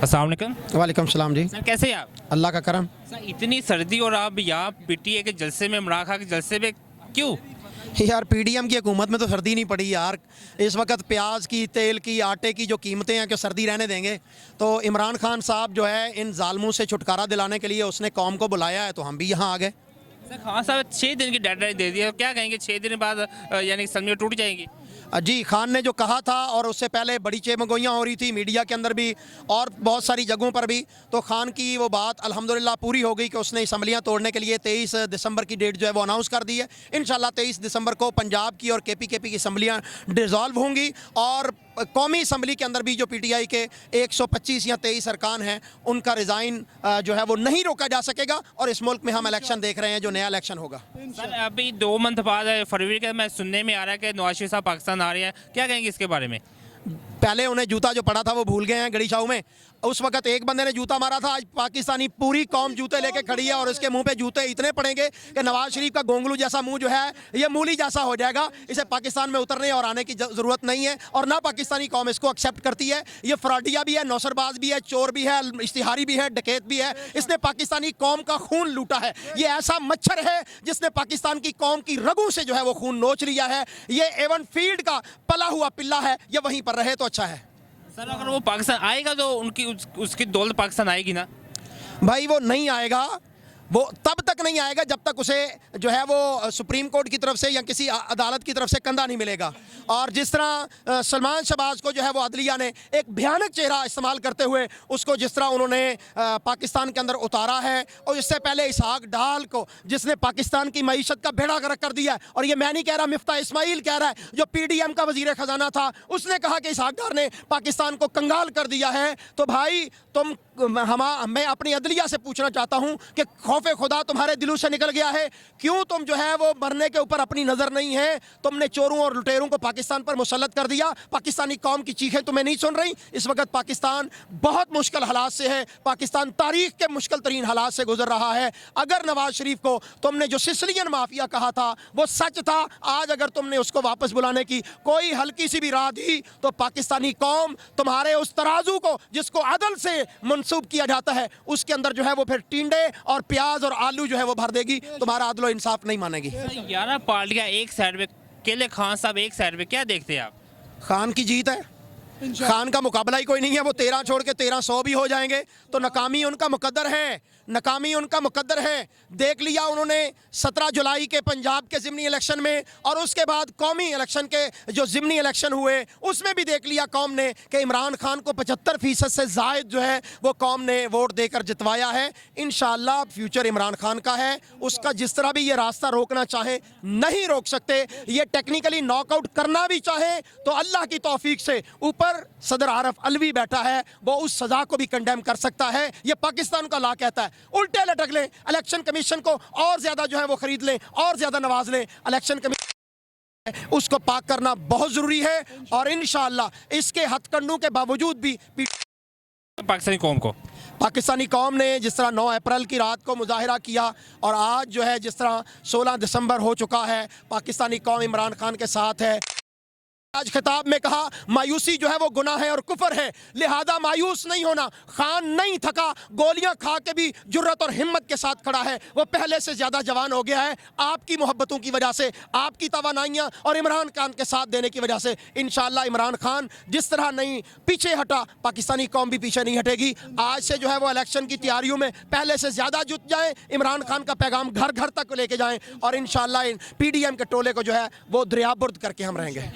अस्सलाम वालेकुम। वालेकुम सलाम जी। सर कैसे हैं आप? अल्लाह का करम। सर इतनी सर्दी और आप यहाँ पीटीए के जलसे में, इमरान खान के जलसे में क्यों? यार पीडीएम की हुकूमत में तो सर्दी नहीं पड़ी यार। इस वक्त प्याज की, तेल की, आटे की जो कीमतें हैं, क्या सर्दी रहने देंगे? तो इमरान खान साहब जो है इन जालमों से छुटकारा दिलाने के लिए उसने कौम को बुलाया है, तो हम भी यहाँ आ गए। सर खान साहब 6 दिन की डेडलाइन दे दी है, तो क्या कहेंगे 6 दिन बाद यानी असम्बली टूट जाएंगी? जी, खान ने जो कहा था, और उससे पहले बड़ी चेमगोइयाँ हो रही थी मीडिया के अंदर भी और बहुत सारी जगहों पर भी, तो खान की वो बात अल्हम्दुलिल्लाह पूरी हो गई कि उसने असम्बलियाँ तोड़ने के लिए 23 दिसंबर की डेट जो है वो अनाउंस कर दी है। इंशाल्लाह 23 दिसंबर को पंजाब की और केपी की असम्बलियाँ डिज़ोल्व होंगी और कौमी असम्बली के अंदर भी जो पीटीआई के 125 या 23 अरकान हैं उनका रिज़ाइन जो है वो नहीं रोका जा सकेगा। और इस मुल्क में हम इलेक्शन देख रहे हैं, जो नया इलेक्शन होगा। सर अभी 2 मंथ बाद फरवरी के मैं सुनने में आ रहा है कि नवाज शरीफ साहब पाकिस्तान आ रहे हैं, क्या कहेंगे इसके बारे में? पहले उन्हें जूता जो पड़ा था वो भूल गए हैं गड़ी शाह में। उस वक्त एक बंदे ने जूता मारा था, आज पाकिस्तानी पूरी कौम जूते लेके खड़ी है और इसके मुंह पे जूते इतने पड़ेंगे कि नवाज शरीफ का गोंगलू जैसा मुंह जो है ये मूली जैसा हो जाएगा। इसे पाकिस्तान में उतरने और आने की ज़रूरत नहीं है और ना पाकिस्तानी कौम इसको एक्सेप्ट करती है। ये फ्रॉडिया भी है, नौसरबाज भी है, चोर भी है, इश्तिहारी भी है, डकैत भी है। इसने पाकिस्तानी कौम का खून लूटा है। ये ऐसा मच्छर है जिसने पाकिस्तान की कौम की रगों से जो है वो खून नोच लिया है। ये एवन फील्ड का पला हुआ पिल्ला है, ये वहीं पर रहे तो अच्छा है। सर अगर वो पाकिस्तान आएगा तो उसकी दौलत पाकिस्तान आएगी ना? भाई वो नहीं आएगा, वो तब तक नहीं आएगा जब तक उसे जो है वो सुप्रीम कोर्ट की तरफ से या किसी अदालत की तरफ से कंधा नहीं मिलेगा। और जिस तरह सलमान शहबाज को जो है वो अदलिया ने एक भयानक चेहरा इस्तेमाल करते हुए उसको जिस तरह उन्होंने पाकिस्तान के अंदर उतारा है, और इससे पहले इसहाक डाल को जिसने पाकिस्तान की मईशत का बेड़ा गर्क कर दिया है। और ये मैं नहीं कह रहा, मिफ्ता इस्माइल कह रहा है, जो पीडीएम का वजीर खजाना था, उसने कहा कि इसहाक डाल ने पाकिस्तान को कंगाल कर दिया है। तो भाई तुम मैं अपनी अदलिया से पूछना चाहता हूँ कि खौफे खुदा तुम्हारे दिलों से निकल गया है? क्यों तुम जो है वो मरने के ऊपर अपनी नज़र नहीं है? तुमने चोरों और लुटेरों को पाकिस्तान पर मुसल्लत कर दिया। पाकिस्तानी कौम की चीखें तुम्हें नहीं सुन रही। इस वक्त पाकिस्तान बहुत मुश्किल हालात से है। पाकिस्तान तारीख के मुश्किल तरीन हालात से गुजर रहा है। अगर नवाज शरीफ को तुमने जो सिसिलियन माफिया कहा था वो सच था, आज अगर तुमने उसको वापस बुलाने की कोई हल्की सी भी राह दी तो पाकिस्तानी कौम तुम्हारे उस तराजू को जिसको अदल से मंसूब किया जाता है उसके अंदर जो है वो फिर टिंडे और प्याज और आलू जो है वो भर देगी। तुम्हारा अदल और इंसाफ नहीं मानेगी। 11 पार्टियां एक साइड पे, केले खान साहब एक साइड पे, क्या देखते हैं आप? खान की जीत है, खान का मुकाबला ही कोई नहीं है। वो 13 छोड़ के 1300 भी हो जाएंगे तो नाकामी उनका मुकद्दर है, नाकामी उनका मुकद्दर है। देख लिया उन्होंने 17 जुलाई के पंजाब के ज़िमनी इलेक्शन में, और उसके बाद कौमी इलेक्शन के जो ज़िमनी इलेक्शन हुए उसमें भी देख लिया कौम ने कि इमरान खान को 75% से ज़ायद जो है वो कौम ने वोट देकर जितवाया है। इंशाअल्लाह फ्यूचर इमरान खान का है। उसका जिस तरह भी ये रास्ता रोकना चाहे नहीं रोक सकते। ये टेक्निकली नॉकआउट करना भी चाहे तो अल्लाह की तौफीक से ऊपर सदर आरफ अलवी बैठा है, वो उस सजा को भी कंडेम कर सकता है। ये पाकिस्तान का लॉ कहता है। उल्टे लटक लें, इलेक्शन कमीशन को और ज्यादा जो है वो खरीद लें और ज्यादा नवाज लें। इलेक्शन कमीशन उसको पाक करना बहुत जरूरी है और इंशाअल्लाह इसके हथकंडों के बावजूद भी पाकिस्तानी कौम ने जिस तरह 9 अप्रैल की रात को मुजाहिरा किया और आज जो है जिस तरह 16 दिसंबर हो चुका है, पाकिस्तानी कौम इमरान खान के साथ है। आज खिताब में कहा मायूसी जो है वो गुनाह है और कुफर है, लिहाजा मायूस नहीं होना। खान नहीं थका, गोलियां खा के भी जुर्रत और हिम्मत के साथ खड़ा है। वो पहले से ज्यादा जवान हो गया है आपकी मोहब्बतों की वजह से, आपकी तवानाइयां और इमरान खान के साथ देने की वजह से। इंशाअल्लाह इमरान खान जिस तरह नहीं पीछे हटा, पाकिस्तानी कौम भी पीछे नहीं हटेगी। आज से जो है वो इलेक्शन की तैयारियों में पहले से ज्यादा जुट जाएं, इमरान खान का पैगाम घर घर तक लेके जाएं और इंशाअल्लाह पीडीएम के टोले को जो है वो दरियाबुर्द करके हम रहेंगे।